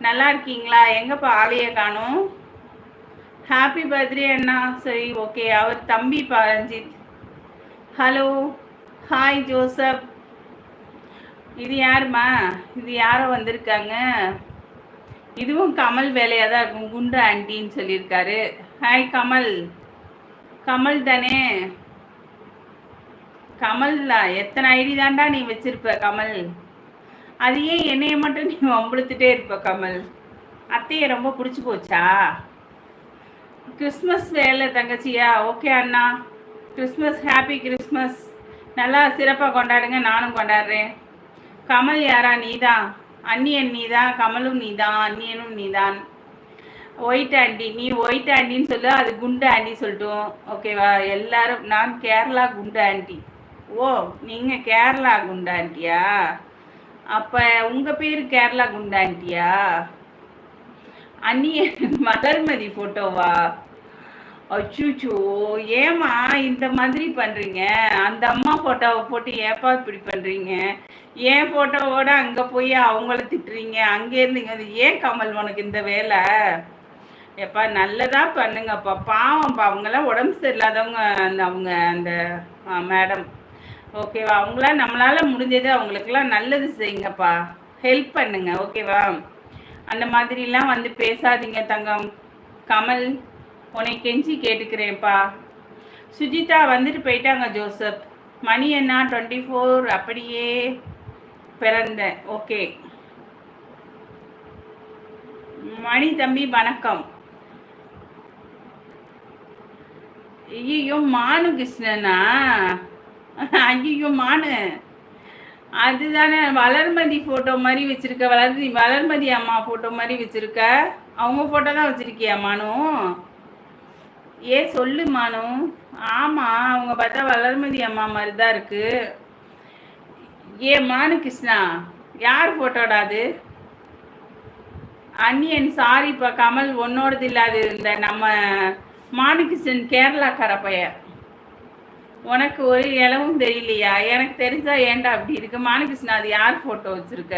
நல்லா இருக்கீங்களா? எங்கப்பா ஆளையே காணோம். ஹாப்பி பர்த்டே அண்ணா. சரி, ஓகே. அவர் தம்பி ரஞ்சித். Hello, hi Joseph. இது யாருமா? இது யாரோ வந்திருக்காங்க? இதுவும் கமல் வேலையாக தான் இருக்கும். குண்டு ஆண்டின்னு சொல்லியிருக்காரு. ஹாய் கமல். கமல் தானே? கமல் தான். எத்தனை ஐடி தான்டா நீ வச்சிருப்ப கமல்? அது ஏன் என்னைய மட்டும் நீ வம்புழுத்துட்டே இருப்ப கமல்? அத்தையை ரொம்ப பிடிச்சி போச்சா? கிறிஸ்மஸ் வேலை தங்கச்சியா? ஓகே அண்ணா. Christmas, happy Christmas. நல்லா சிறப்பாக கொண்டாடுங்க, நானும் கொண்டாடுறேன். கமல் யாரா? நீதான். அண்ணியன் நீதான், கமலும் நீதான், அண்ணியனும் நீதான். ஒயிட் ஆண்டி, நீ ஒயிட் ஆண்டின்னு சொல்லு, அது குண்டு ஆண்டி சொல்லட்டும். ஓகேவா? எல்லாரும் நான் கேரளா குண்டு ஆண்டி. ஓ, நீங்கள் கேரளா குண்டு ஆண்டியா? அப்போ உங்கள் பேர் கேரளா குண்டு ஆண்டியா? அண்ணியன் மலர்மதி ஃபோட்டோவா? அச்சுச்சோ, ஏமா இந்த மாதிரி பண்றீங்க? அந்த அம்மா போட்டோவை போட்டு ஏப்பா இப்படி பண்றீங்க? ஏன் போட்டோவோட அங்க போய் அவங்கள திட்டுறீங்க? அங்கே இருந்தீங்க. ஏன் கமல் உனக்கு இந்த வேலை? எப்பா நல்லதா பண்ணுங்கப்பா. பாவம்ப்பா, அவங்கெல்லாம் உடம்பு சரியில்லாதவங்க. அவங்க அந்த மேடம், ஓகேவா? அவங்களாம் நம்மளால முடிஞ்சது அவங்களுக்கெல்லாம் நல்லது செய்யுங்கப்பா. ஹெல்ப் பண்ணுங்க, ஓகேவா? அந்த மாதிரிலாம் வந்து பேசாதீங்க தங்கம். கமல், உன்னை கெஞ்சி கேட்டுக்கிறேன்ப்பா. சுஜிதா வந்துட்டு போயிட்டாங்க ஜோசப். மணி என்ன? 24. அப்படியே பிறந்தேன். ஓகே மணி தம்பி வணக்கம். ஐயோ, மானு கிருஷ்ணனா? ஐயோ மானு, அதுதானே வளர்மதி ஃபோட்டோ மாதிரி வச்சுருக்க. வளர்மதி அம்மா ஃபோட்டோ மாதிரி வச்சுருக்க. அவங்க ஃபோட்டோ தான் வச்சுருக்கியா மானு? ஏ சொல்லு மானு. ஆமாம், அவங்க பார்த்தா வளர்மதி அம்மா மாதிரி தான் இருக்கு. ஏ மானு கிருஷ்ணா, யார் ஃபோட்டோடா அது? அன்னியன் சாரிப்பா கமல், ஒன்னோடது இல்லாது. இந்த நம்ம மானுகிருஷ்ணன் கேரளாக்கார பையன். உனக்கு ஒரு இளவும் தெரியலையா? எனக்கு தெரிஞ்சா ஏன்டா அப்படி இருக்கு? மானுகிருஷ்ணா, அது யார் ஃபோட்டோ வச்சுருக்க?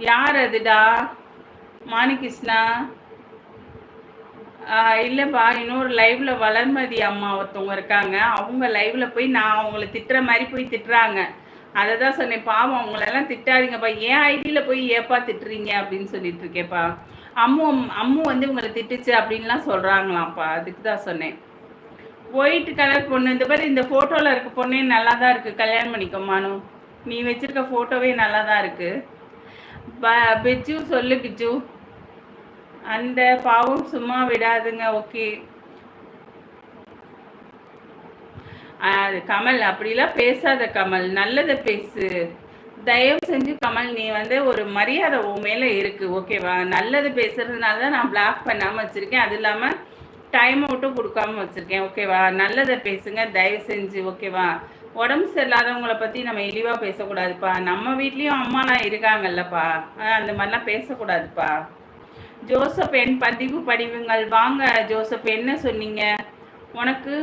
யார் அதுடா மானுகிருஷ்ணா? இல்லைப்பா, இன்னொரு லைவ்ல வளர்மதி அம்மா ஒருத்தவங்க இருக்காங்க. அவங்க லைவ்ல போய் நான் அவங்கள திட்டுற மாதிரி போய் திட்டுறாங்க. அதை தான் சொன்னேன், பாவம் அவங்களெல்லாம் திட்டாதீங்கப்பா. ஏன் ஐடியில் போய் ஏப்பா திட்டுறீங்க அப்படின்னு சொல்லிட்டு இருக்கேப்பா. அம்மு வந்து உங்களை திட்டுச்சு அப்படின்லாம் சொல்கிறாங்களாம்ப்பா. அதுக்கு தான் சொன்னேன். ஒயிட் கலர் பொண்ணு, இந்த மாதிரி இந்த ஃபோட்டோவில் இருக்க பொண்ணே நல்லா தான் இருக்குது. கல்யாணம் பண்ணிக்கோமானு. நீ வச்சுருக்க ஃபோட்டோவே நல்லா தான் இருக்குது. பிஜு சொல்லு பிஜு. அந்த பாவம் சும்மா விடாதுங்க. ஓகே கமல், அப்படிலாம் பேசாத கமல், நல்லதை பேசு தயவு செஞ்சு. கமல், நீ வந்து ஒரு மரியாதை உன் மேலே இருக்குது, ஓகேவா? நல்லது பேசுறதுனால தான் நான் பிளாக் பண்ணாமல் வச்சுருக்கேன். அது இல்லாமல் டைம் அவுட்டும் கொடுக்காம வச்சுருக்கேன், ஓகேவா? நல்லதை பேசுங்க தயவு செஞ்சு, ஓகேவா? உடம்பு சரியில்லாதவங்களை பற்றி நம்ம இழிவாக பேசக்கூடாதுப்பா. நம்ம வீட்லேயும் அம்மாலாம் இருக்காங்கல்லப்பா, அந்த மாதிரிலாம் பேசக்கூடாதுப்பா. ஜோசப், என் பதிவு படிவுங்கள். வாங்க ஜோசப், என்ன சொன்னீங்க? உனக்கு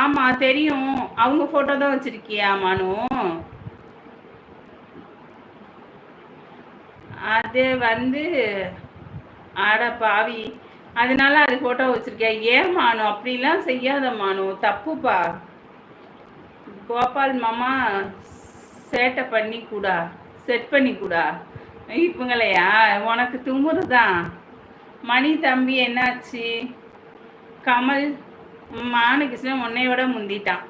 ஆமாம் தெரியும். அவங்க ஃபோட்டோ தான் வச்சுருக்கியா மனு? அது வந்து ஆட பாவி, அதனால அது ஃபோட்டோ வச்சுருக்கியா? ஏன் மானு அப்படிலாம் செய்யாத மானு, தப்புப்பா. கோபால் மாமா சேட்டை பண்ணி கூடா, செட் பண்ணி கூடா இவங்களையா? உனக்கு துமுறு தான். மணி தம்பி என்னாச்சு? கமல், மானுகிருஷ்ணன் உன்னையோட முந்திட்டான்.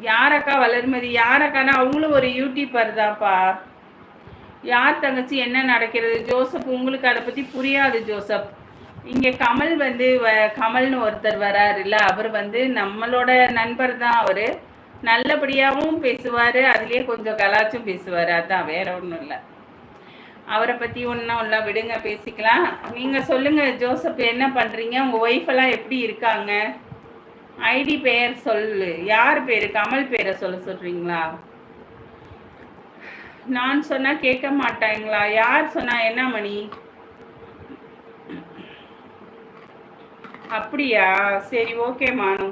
யாரக்கா வளர்மதி? யாரக்கானா அவங்களும் ஒரு யூடியூபர் தான்ப்பா. யார் தங்கச்சி, என்ன நடக்கிறது? ஜோசப், உங்களுக்கு அதை பற்றி புரியாது ஜோசப். இங்கே கமல் வந்து கமல்னு ஒருத்தர் வராருல்ல, அவர் வந்து நம்மளோட நண்பர் தான். அவர் நல்லபடியாகவும் பேசுவார், அதுலேயே கொஞ்சம் கலாச்சும் பேசுவார். அதான், வேற ஒன்றும் இல்லை. அவரை பற்றி ஒன்றும் இல்லை, விடுங்க, பேசிக்கலாம். நீங்கள் சொல்லுங்கள் ஜோசப், என்ன பண்ணுறீங்க? உங்கள் ஒய்ஃபெல்லாம் எப்படி இருக்காங்க? ஐடி பேர் சொல்லு. யார் பேர்? கமல் பேரை சொல்கிறீங்களா? நான் சொன்னால் கேட்க மாட்டாங்களா? யார் சொன்னா? என்ன மணி? அப்படியா? சரி, ஓகே மானு.